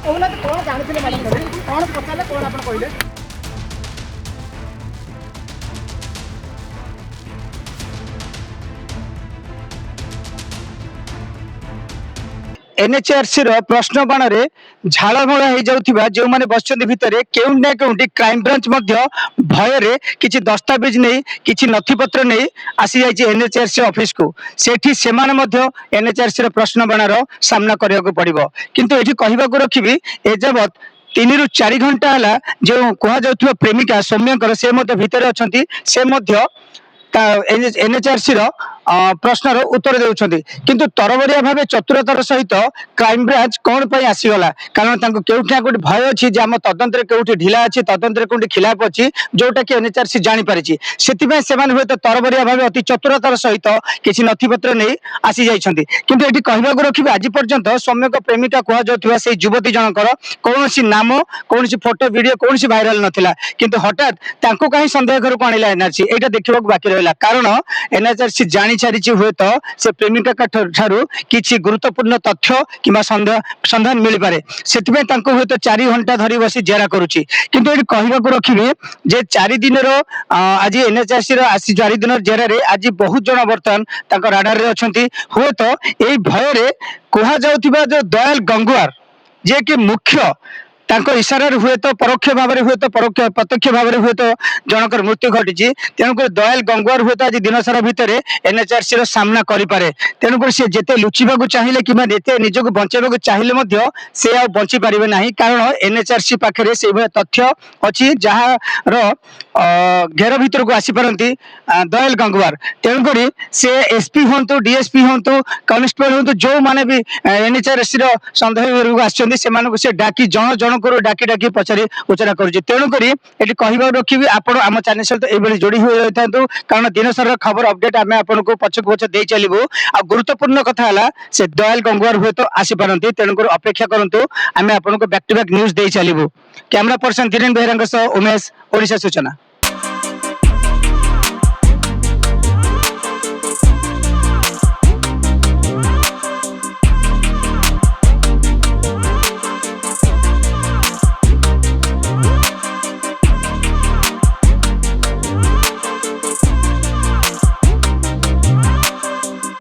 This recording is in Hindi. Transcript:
कहना कौन जानते मैडम कौन पचारे कौन आप कहले एनएचआरसी प्रश्न बाण में झाड़मूल हो जाऊा जो मैंने बस भितर केउंटी ना केउंटी क्राइम ब्रांच भय किसी दस्तावेज नहीं किसी नथिपत्र नहीं आसी जाइए एनएचआरसी ऑफिस को सेठी से एनएचआरसी प्रश्न बाणर सामना करने पड़ो किंतु ये कहवाक रखी एजावत 3 ରୁ 4 घंटा है जो कह प्रेमिका सौम्यकर से भितर अच्छा से एनएचआरसी प्रश्नर उत्तर देउछन्ति किंतु तरबरिया भाव चतुरतार सहित क्राइम ब्रांच कौन पर आसीगला कारण केउठा कोठी भय अछि जे हम तदंतर केउठी ढिला अछि तदंतर कोठी खिलाफ अछि जोटा कि एनएचआरसी जानि पारिछि सेतिबे सेमान होय त तरबरिया भाव अति चतुरतार सहित किछि नथिपत्र नै आसी जाइछन्ति किंतु एठी कहबाक रखिबे आज पर्यंत सौम्यक प्रेमिका कह जाउथबा से युवती जनकर कोनोसी नाम कोनोसी फोटो वीडियो कोनोसी वायरल नथिला किंतु हठात तांको काहे संदेह घर को आनिला एनआरसी एटा देखिबाक बाकी रहला कारण एनएचआरसी जानि छारिछि हुए तो से प्रेमिका ठारू किछि गुरुत्वपूर्ण तथ्य किंबा संधान मिल पारे सेतिबे तांको हुए तो 4 घंटा धरी बसी जेरा करूछि किंतु एठी कहबाक रखिबे जे 4 दिन रो आज एनएचआरसी रो आसी 4 दिन जेरा रे आज बहुत जण वर्तमान तांको राडार रे अछंती हुए तो एई भय रे कोहा जाउथिबा जो दयाल गंगवार जे कि मुख्य तांको इशारा हुए तो परोक्ष भाव हुए तो प्रत्यक्ष भाव हुए तो जनकर मृत्यु घटी तेणुक दयाल गंगवार हुए तो आज दिन सारा भितर एनएचआरसी सामना करे तेणुक सी जिते लुचिबा चाहिए कि निजक बचाइबा चाहिए से आ बची पारे ना कारण एनएचआरसी पाखे से तथ्य अच्छी जार घेर भर को आसीपारती दयाल गंगवार तेणुक से एसपी हूँ डीएसपी हूँ कनेस्टेबल हूँ जो मैंने भी एनएचआरसी सन्देह से डाकी जन जन डाकी डाकी पचारि उचरा करुच्ची तेणुक कहवा रखी आप आम चैनल सहित ये जोड़ी हुई रही था कारण दिन सारा खबर अपडेट आम आपको पछक पछ दे चलू आ गुरुत्वपूर्ण कथा है से दयाल गंगवार हुए तो आसीपारती तेणुक अपेक्षा करूँ आम आपको बैक टू बैक न्यूज दे चलू कैमरा पर्सन धीरेन्द्र बेहरा उमेश ओडिशा सूचना।